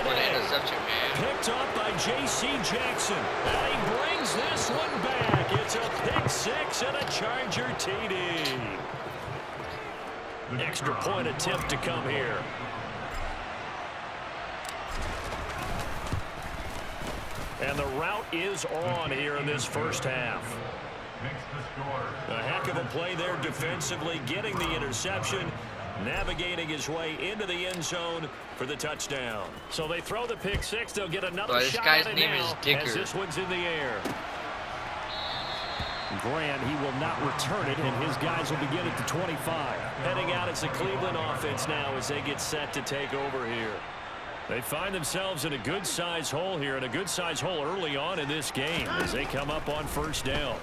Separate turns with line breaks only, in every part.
it in. Picked off by J.C. Jackson. And he brings this one back. It's a pick six and a Charger TD. Extra point attempt to come here. And the route is on here in this first half. A heck of a play there defensively, getting the interception, navigating his way into the end zone for the touchdown. So they throw the pick six. They'll get another shot at it now as this one's in the air. Grant, he will not return it, and his guys will begin at the 25. Heading out as the Cleveland offense now as they get set to take over here. They find themselves in a good-sized hole here, and a good-sized hole early on in this game as they come up on first down.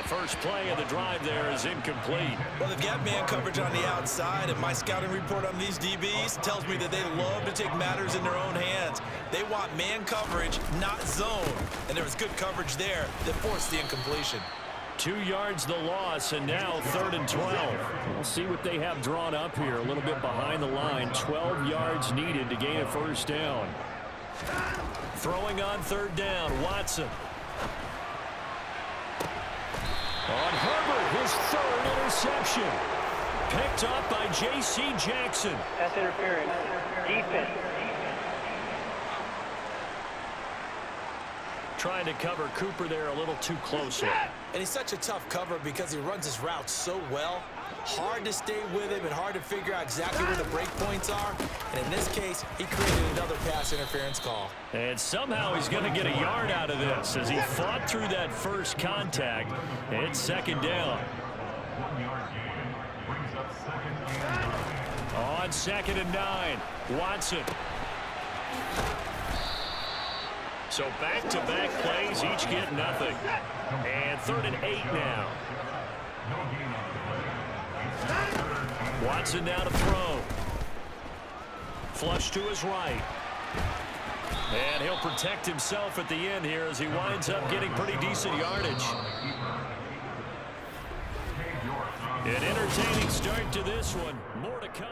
The first play of the drive there is incomplete.
Well, they've got man coverage on the outside, and my scouting report on these DBs tells me that they love to take matters in their own hands. They want man coverage, not zone. And there was good coverage there that forced the incompletion.
2 yards the loss, and now 3rd and 12. We'll see what they have drawn up here. A little bit behind the line. 12 yards needed to gain a first down. Throwing on 3rd down, Watson. On Herbert, his 3rd interception. Picked up by J.C. Jackson.
That's interference. Defense.
Trying to cover Cooper there a little too closely.
And he's such a tough cover because he runs his route so well. Hard to stay with him and hard to figure out exactly where the break points are. And in this case, he created another pass interference call.
And somehow he's going to get a yard out of this as he fought through that first contact. It's 2nd down. On 2nd and 9, Watson. So back-to-back plays, each get nothing. And 3rd and 8 now. Watson now to throw. Flush to his right. And he'll protect himself at the end here as he winds up getting pretty decent yardage. An entertaining start to this one. More to come.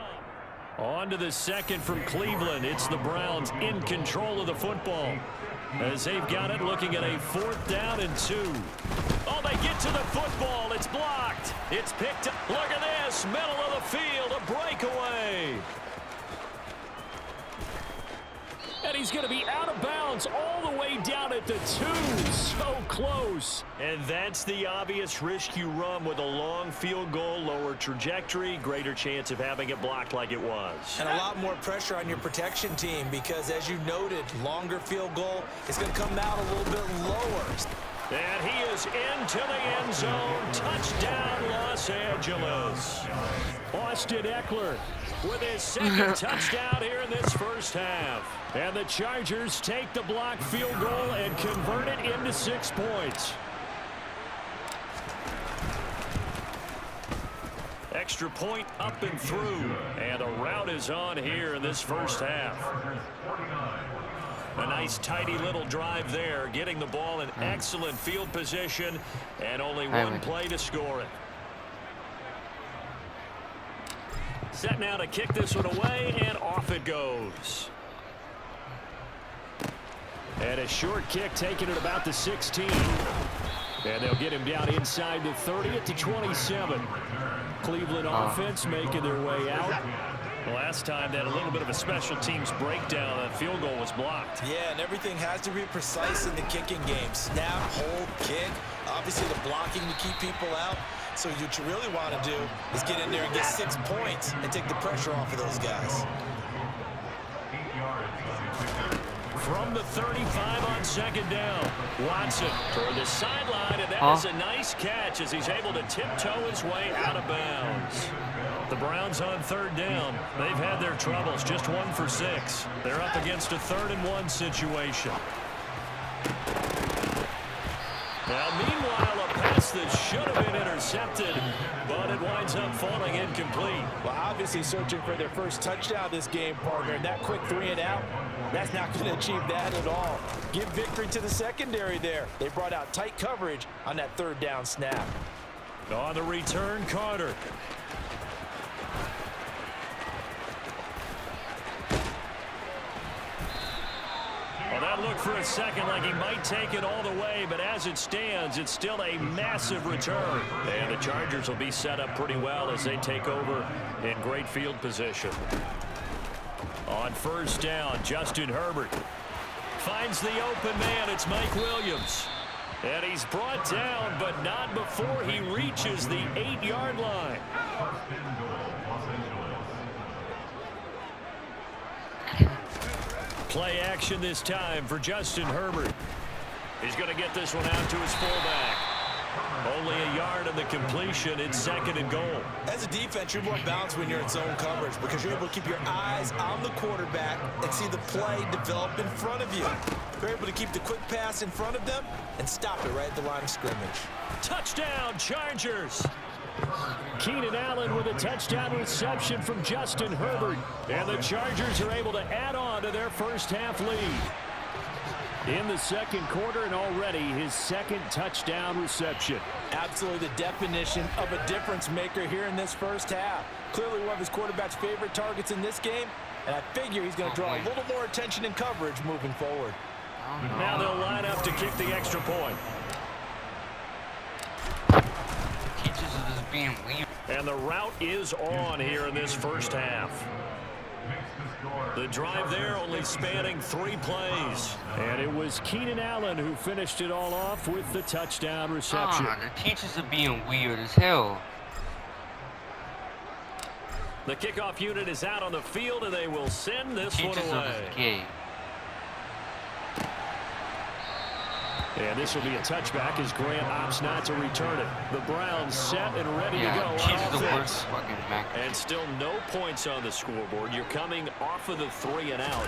On to the second from Cleveland. It's the Browns in control of the football. As they've got it, looking at a 4th down and 2. Oh, they get to the football. It's blocked. It's picked up. Look at this. Middle of the field. A breakaway. And he's going to be out of bounds all the way down at the 2. So close. And that's the obvious risk you run with a long field goal, lower trajectory, greater chance of having it blocked like it was.
And a lot more pressure on your protection team because, as you noted, longer field goal is going to come out a little bit lower.
And he is into the end zone. Touchdown, Los Angeles. Austin Eckler with his 2nd touchdown here in this first half. And the Chargers take the blocked field goal and convert it into 6 points. Extra point up and through. And a route is on here in this first half. A nice tidy little drive there, getting the ball in excellent field position, and only one play to score it. Set now to kick this one away, and off it goes. And a short kick taken at about the 16. And they'll get him down inside the 30 at the 27. Cleveland offense making their way out. Last time, that a little bit of a special teams breakdown. That field goal was blocked.
Yeah, and everything has to be precise in the kicking game. Snap, hold, kick. Obviously, the blocking to keep people out. So what you really want to do is get in there and get 6 points and take the pressure off of those guys.
From the 35 on 2nd down, Watson toward the sideline, and that is a nice catch as he's able to tiptoe his way out of bounds. The Browns on 3rd down. They've had their troubles, just 1 for 6. They're up against a 3rd and 1 situation. Now, meanwhile, a pass that should have been intercepted, but it winds up falling incomplete.
Well, obviously searching for their first touchdown this game, partner, and that quick 3 and out, that's not going to achieve that at all. Give victory to the secondary there. They brought out tight coverage on that 3rd down snap.
On the return, Carter. looked for a second like he might take it all the way, but as it stands, it's still a massive return. And the Chargers will be set up pretty well as they take over in great field position. On first down, Justin Herbert finds the open man. It's Mike Williams. And he's brought down, but not before he reaches the 8-yard line. Play action this time for Justin Herbert. He's going to get this one out to his fullback. Only a yard on the completion. It's 2nd and goal.
As a defense, you're more balanced when you're in zone coverage because you're able to keep your eyes on the quarterback and see the play develop in front of you. You're able to keep the quick pass in front of them and stop it right at the line of scrimmage.
Touchdown, Chargers. Keenan Allen with a touchdown reception from Justin Herbert. And the Chargers are able to add on to their first half lead. In the second quarter, and already his 2nd touchdown reception.
Absolutely the definition of a difference maker here in this first half. Clearly one of his quarterback's favorite targets in this game, and I figure he's going to draw a little more attention and coverage moving forward.
Now they'll line up to kick the extra point. And the route is on here in this first half. The drive there only spanning 3 plays. And it was Keenan Allen who finished it all off with the touchdown reception.
The teachers are being weird as hell.
The kickoff unit is out on the field, and they will send this one away. And this will be a touchback as Grant opts not to return it. The Browns set and ready to go on offense. And still no points on the scoreboard. You're coming off of the 3 and out.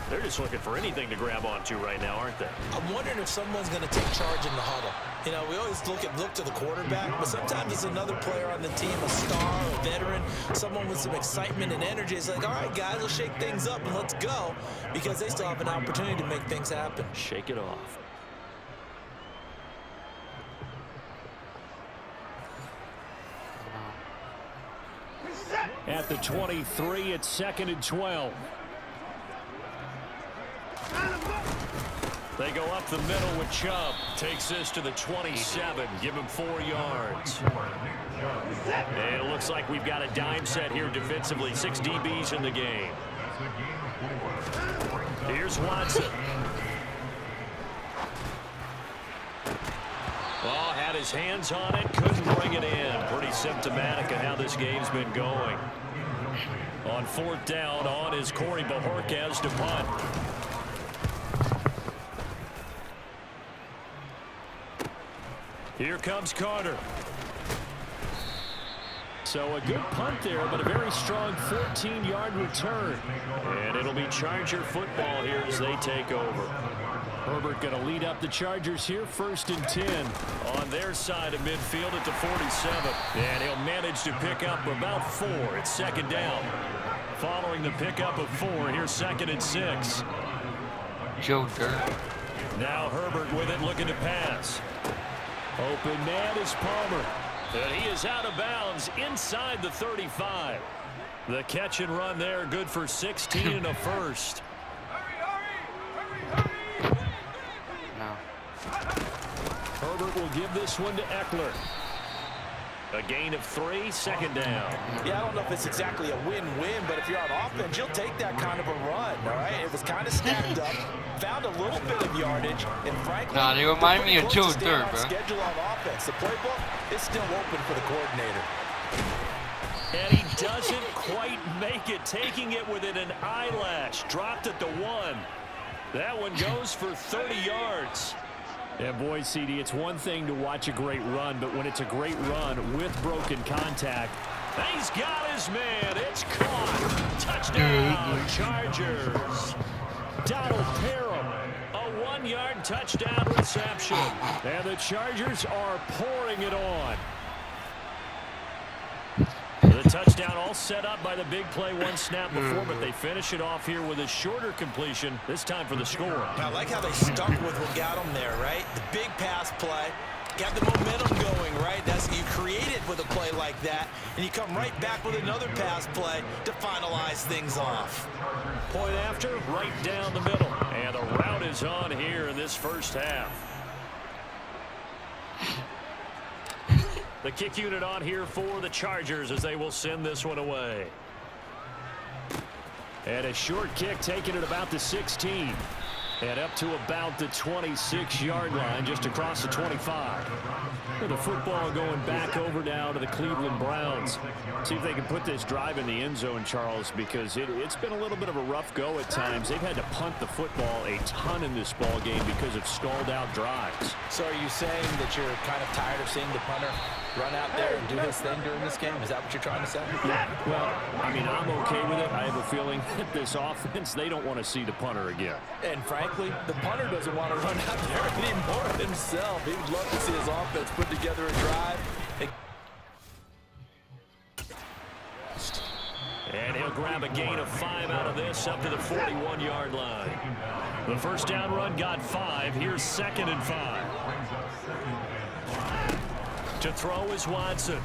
They're just looking for anything to grab onto right now, aren't they?
I'm wondering if someone's going to take charge in the huddle. You know, we always look to the quarterback, but sometimes it's another player on the team, a star, a veteran, someone with some excitement and energy. It's like, all right, guys, let's shake things up and let's go, because they still have an opportunity to make things happen.
Shake it off. At the 23, it's 2nd and 12. They go up the middle with Chubb. Takes this to the 27. Give him 4 yards. And it looks like we've got a dime set here defensively. 6 DBs in the game. Here's Watson. Oh, had his hands on it. Couldn't bring it in. Pretty symptomatic of how this game's been going. On 4th down, on is Corey Bajorquez to punt. Here comes Carter. So a good punt there, but a very strong 14-yard return. And it'll be Charger football here as they take over. Herbert going to lead up the Chargers here, 1st and 10 on their side of midfield at the 47. And he'll manage to pick up about 4. It's 2nd down. Following the pickup of 4, here's 2nd and 6.
Joe Dirt.
Now Herbert with it, looking to pass. Open man is Palmer. And he is out of bounds inside the 35. The catch and run there, good for 16 and a first.
No.
Herbert will give this one to Eckler. A gain of 3, 2nd down.
Yeah, I don't know if it's exactly a win-win, but if you're on offense, you'll take that kind of a run, all right? It was kind of stacked up, found a little bit of yardage, and frankly,
they remind me of Joe Dirt, bro.
Schedule on offense. The playbook is still open for the coordinator.
And he doesn't quite make it, taking it within an eyelash. Dropped at the 1. That one goes for 30 yards. And boy, CD, it's one thing to watch a great run, but when it's a great run with broken contact, he's got his man. It's caught. Touchdown, Chargers. Donald Parham, a 1-yard touchdown reception. And the Chargers are pouring it on. The touchdown all set up by the big play 1 snap before, but they finish it off here with a shorter completion, this time for the score.
I like how they stuck with what got them there, right? The big pass play, Got the momentum going, right? That's you create it with a play like that, and you come right back with another pass play to finalize things off.
Point after, right down the middle. And the route is on here in this first half. The kick unit on here for the Chargers as they will send this one away. And a short kick taken at about the 16. And up to about the 26-yard line, just across the 25. The football going back over now to the Cleveland Browns. See if they can put this drive in the end zone, Charles, because it's been a little bit of a rough go at times. They've had to punt the football a ton in this ball game because of stalled-out drives.
So are you saying that you're kind of tired of seeing the punter run out there and do his thing during this game? Is that what you're trying to say?
Yeah, well, I mean, I'm okay with it. I have a feeling that this offense, they don't want to see the punter again.
And frankly, the punter doesn't want to run out there anymore himself. He would love to see his offense put together a drive.
And he'll grab a gain of 5 out of this up to the 41-yard line. The first down run got 5. Here's 2nd and 5. To throw is Watson.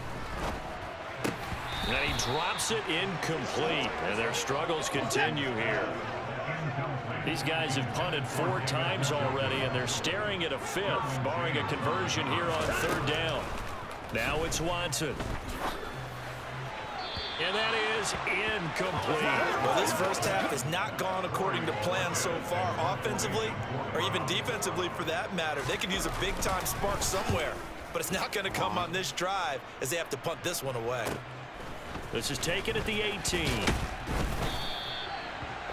And he drops it incomplete. And their struggles continue here. These guys have punted 4 times already, and they're staring at a 5th, barring a conversion here on 3rd down. Now it's Watson. And that is incomplete.
Well, this first half has not gone according to plan so far, offensively or even defensively for that matter. They could use a big-time spark somewhere, but it's not going to come on this drive as they have to punt this one away.
This is taken at the 18.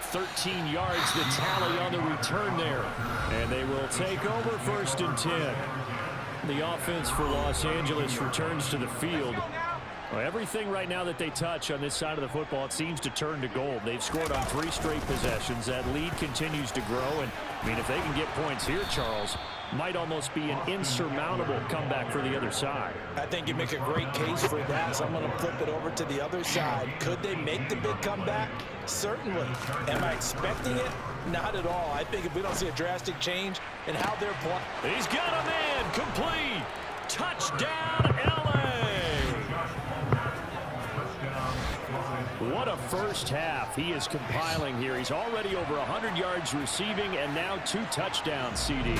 13 yards, the tally on the return there. And they will take over 1st and 10. The offense for Los Angeles returns to the field. Well, everything right now that they touch on this side of the football, it seems to turn to gold. They've scored on 3 straight possessions. That lead continues to grow. And, I mean, if they can get points here, Charles, might almost be an insurmountable comeback for the other side.
I think you make a great case for that, so I'm going to flip it over to the other side. Could they make the big comeback? Certainly. Am I expecting it? Not at all. I think if we don't see a drastic change in how they're playing.
He's got a man complete. Touchdown, LA. What a first half he is compiling here. He's already over 100 yards receiving and now 2 touchdowns, CD.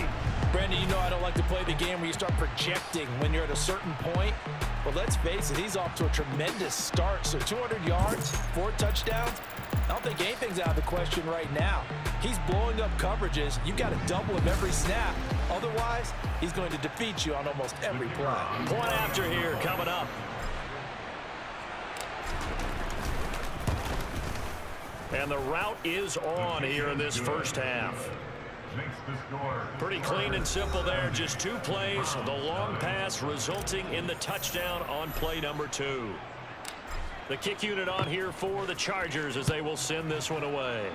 Brandon, you know I don't like to play the game where you start projecting when you're at a certain point. But let's face it, he's off to a tremendous start. So 200 yards, 4 touchdowns. I don't think anything's out of the question right now. He's blowing up coverages. You've got to double him every snap. Otherwise, he's going to defeat you on almost every play.
Point after here coming up. And the route is on here in this first half. Pretty clean and simple there. Just 2 plays. The long pass resulting in the touchdown on play number 2. The kick unit on here for the Chargers as they will send this one away.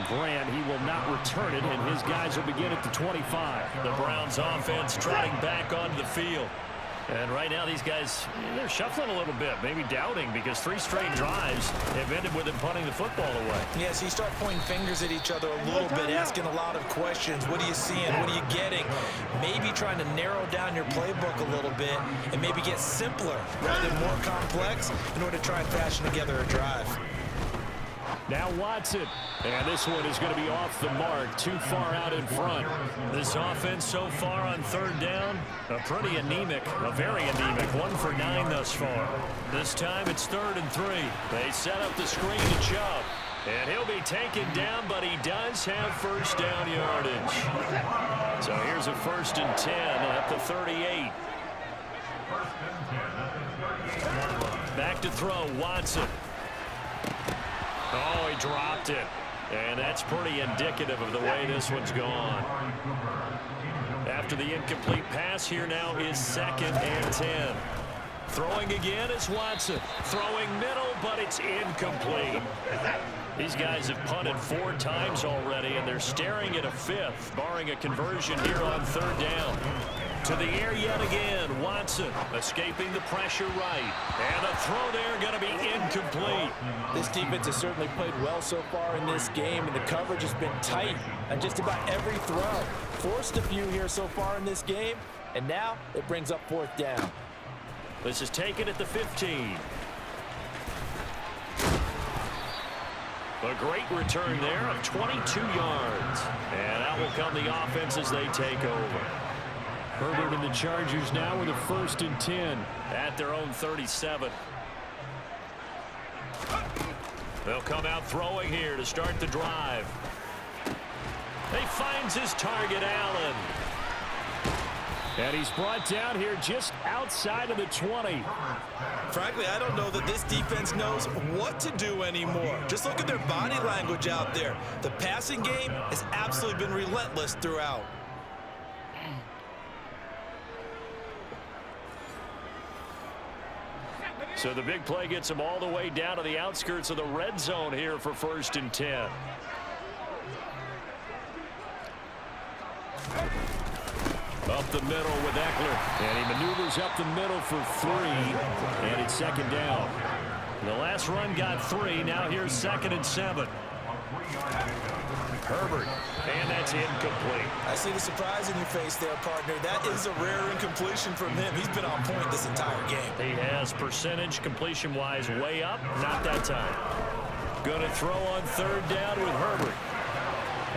Grant, he will not return it, and his guys will begin at the 25. The Browns offense trotting back onto the field. And right now these guys, they're shuffling a little bit, maybe doubting, because 3 straight drives have ended with them punting the football away.
Yes, you start pointing fingers at each other a little bit, asking a lot of questions. What are you seeing? What are you getting? Maybe trying to narrow down your playbook a little bit and maybe get simpler rather than more complex in order to try and fashion together a drive.
Now Watson, and this one is going to be off the mark, too far out in front. This offense so far on 3rd down, a pretty anemic, a very anemic, 1 for 9 thus far. This time it's 3rd and 3. They set up the screen to Chubb, and he'll be taken down, but he does have first down yardage. So here's a 1st and 10 at the 38. Back to throw, Watson. Oh, he dropped it. And that's pretty indicative of the way this one's gone. After the incomplete pass, here now is 2nd and 10. Throwing again is Watson. Throwing middle, but it's incomplete. These guys have punted 4 times already, and they're staring at a 5th, barring a conversion here on 3rd down. To the air yet again. Watson escaping the pressure right. And the throw there going to be incomplete.
This defense has certainly played well so far in this game, and the coverage has been tight on just about every throw. Forced a few here so far in this game, and now it brings up 4th down.
This is taken at the 15. A great return there of 22 yards. And out will come the offense as they take over. Herbert and the Chargers now with a 1st and 10 at their own 37. They'll come out throwing here to start the drive. He finds his target, Allen. And he's brought down here just outside of the 20.
Frankly, I don't know that this defense knows what to do anymore. Just look at their body language out there. The passing game has absolutely been relentless throughout.
So the big play gets him all the way down to the outskirts of the red zone here for 1st and 10. Up the middle with Eckler. And he maneuvers up the middle for 3. And it's 2nd down. The last run got 3. Now here's 2nd and 7. Herbert. And that's incomplete.
I see the surprise in your face there, partner. That is a rare incompletion from him. He's been on point this entire game.
He has percentage completion-wise way up. Not that time. Going to throw on 3rd down with Herbert.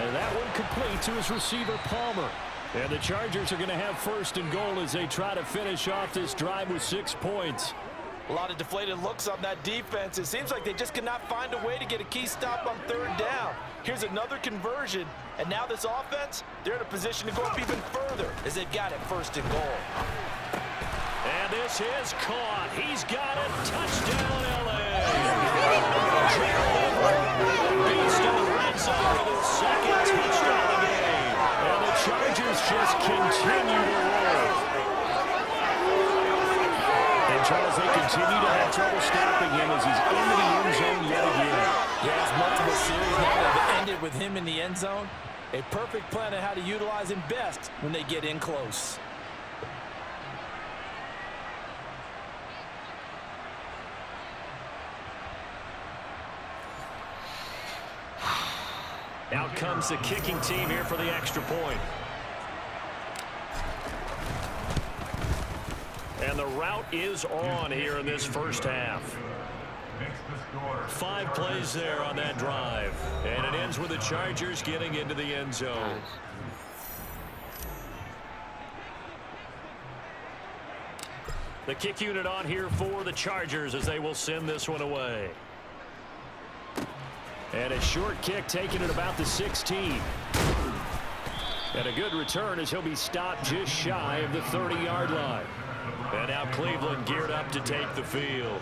And that one complete to his receiver, Palmer. And the Chargers are going to have 1st and goal as they try to finish off this drive with 6 points.
A lot of deflated looks on that defense. It seems like they just cannot find a way to get a key stop on 3rd down. Here's another conversion, and now this offense, they're in a position to go up even further as they've got it 1st and goal.
And this is caught. He's got it. Touchdown, L.A. Beast in the red zone with his 2nd touchdown of the game. And the Chargers just continue to roll. And Charles, they continue to have trouble stopping him as he's into the end zone yet again.
Yes, multiple series now that have ended with him in the end zone. A perfect plan on how to utilize him best when they get in close.
Out comes the kicking team here for the extra point. And the route is on here in this 1st half. 5 plays there on that drive. And it ends with the Chargers getting into the end zone. The kick unit on here for the Chargers as they will send this one away. And a short kick taken at about the 16. And a good return as he'll be stopped just shy of the 30-yard line. And now Cleveland geared up to take the field.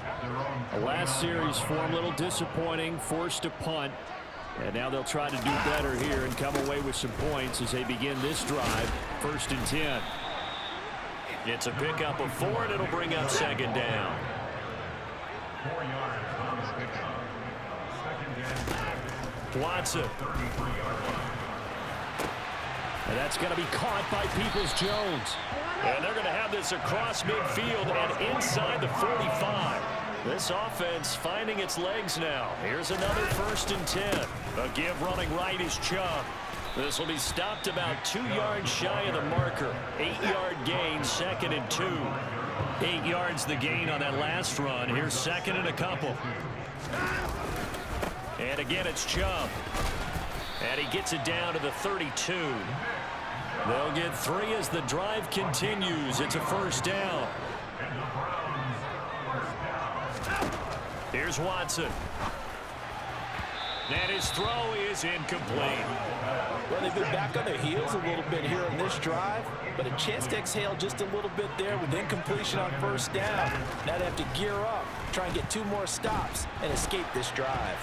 The last series form a little disappointing, forced a punt. And now they'll try to do better here and come away with some points as they begin this drive. 1st and 10. It's a pickup of 4, and it'll bring up 2nd down. Watson. And that's going to be caught by Peoples-Jones. And they're going to have this across midfield and inside the 45. This offense finding its legs now. Here's another 1st and 10. A give running right is Chubb. This will be stopped about 2 yards shy of the marker. 8-yard gain, 2nd and 2. 8 yards the gain on that last run. Here's 2nd and a couple. And again, it's Chubb. And he gets it down to the 32. They'll get 3 as the drive continues. It's a 1st down. Here's Watson. And his throw is incomplete.
Well, they've been back on their heels a little bit here on this drive, but a chance to exhale just a little bit there with incompletion on 1st down. Now they have to gear up, try and get 2 more stops and escape this drive.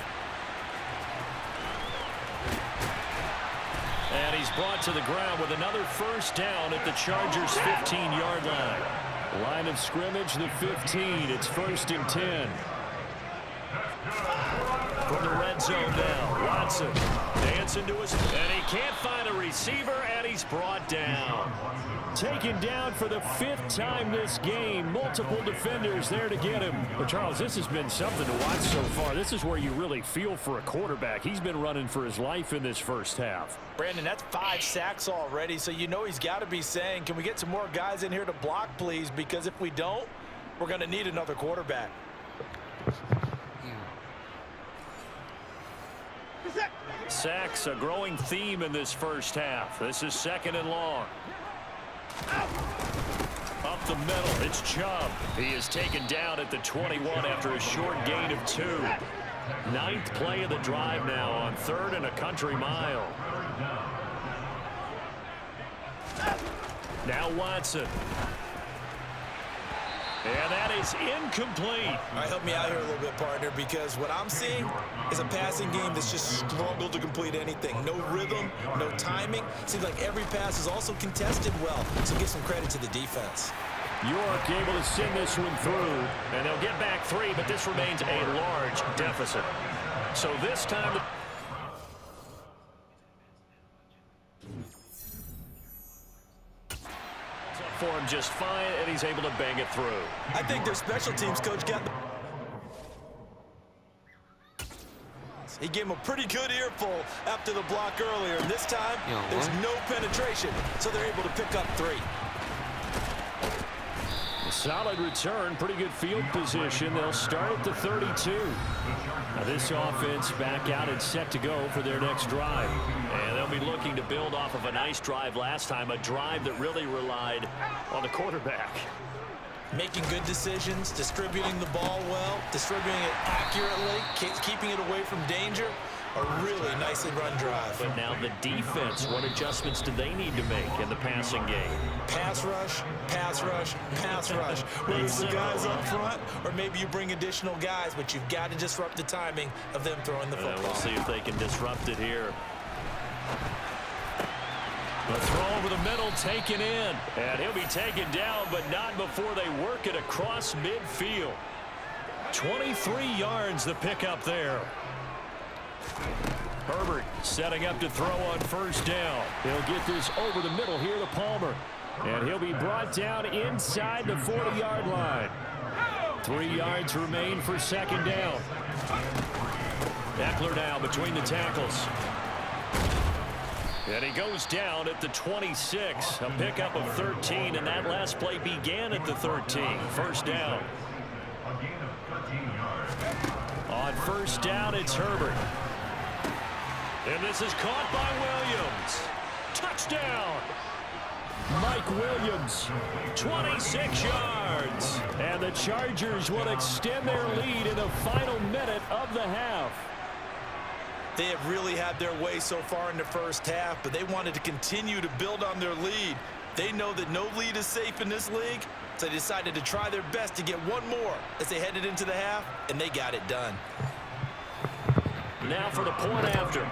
And he's brought to the ground with another 1st down at the Chargers' 15-yard line. Line of scrimmage, the 15. It's 1st and 10. From the red red zone now. Watson dancing to his, and he can't find a receiver, and he's brought down. Taken down for the 5th time this game. Multiple defenders there to get him. But Charles, this has been something to watch so far. This is where you really feel for a quarterback. He's been running for his life in this first half.
Brandon, that's 5 sacks already, so you know he's got to be saying, can we get some more guys in here to block, please? Because if we don't, we're going to need another quarterback.
Sacks, a growing theme in this first half. This is 2nd and long. Up the middle, it's Chubb. He is taken down at the 21 after a short gain of 2. 9th play of the drive now on 3rd and a country mile. Now Watson. And that is incomplete.
All right, help me out here a little bit, partner, because what I'm seeing is a passing game that's just struggled to complete anything. No rhythm, no timing. Seems like every pass is also contested well, so give some credit to the defense.
York able to send this one through, and they'll get back 3, but this remains a large deficit. So this time... for him just fine, and he's able to bang it through.
I think their special teams coach got the... He gave him a pretty good earful after the block earlier, and this time there's no penetration, so they're able to pick up 3.
A solid return, pretty good field position. They'll start at the 32. Now this offense back out and set to go for their next drive. And they'll be looking to build off of a nice drive last time, a drive that really relied on the quarterback.
Making good decisions, distributing the ball well, distributing it accurately, keeping it away from danger. A really nicely run drive.
But now the defense, what adjustments do they need to make in the passing game?
Pass rush, pass rush, pass rush. Whether it's the guys up front or maybe you bring additional guys, but you've got to disrupt the timing of them throwing the football.
We'll see if they can disrupt it here. The throw over the middle taken in. And he'll be taken down, but not before they work it across midfield. 23 yards the pickup there. Herbert setting up to throw on 1st down. He'll get this over the middle here to Palmer. And he'll be brought down inside the 40-yard line. 3 yards remain for 2nd down. Eckler now between the tackles. And he goes down at the 26. A pickup of 13, and that last play began at the 13. 1st down. On 1st down, it's Herbert. And this is caught by Williams. Touchdown! Mike Williams, 26 yards. And the Chargers will extend their lead in the final minute of the half.
They have really had their way so far in the first half, but they wanted to continue to build on their lead. They know that no lead is safe in this league, so they decided to try their best to get one more as they headed into the half, and they got it done.
Now for the point after.